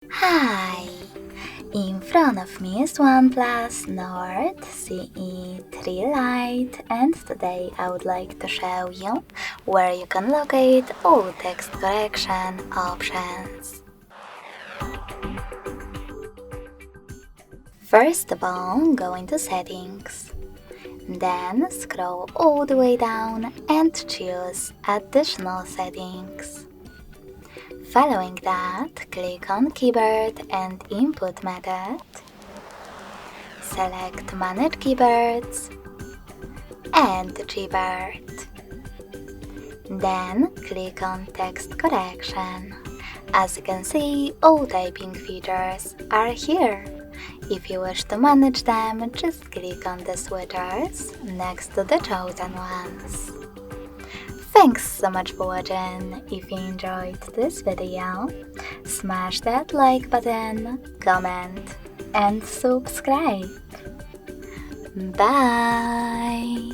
Hi! In front of me is OnePlus Nord CE 3 Lite, and today I would like to show you where you can locate all text correction options. First of all, go into Settings. Then scroll all the way down and choose Additional Settings. Following that, click on Keyboard and Input Method. Select Manage Keyboards and Gboard. Then click on Text Correction. As you can see, all typing features are here. If you wish to manage them, just click on the switchers next to the chosen ones. Thanks so much for watching. If you enjoyed this video, smash that like button, comment, and subscribe. Bye!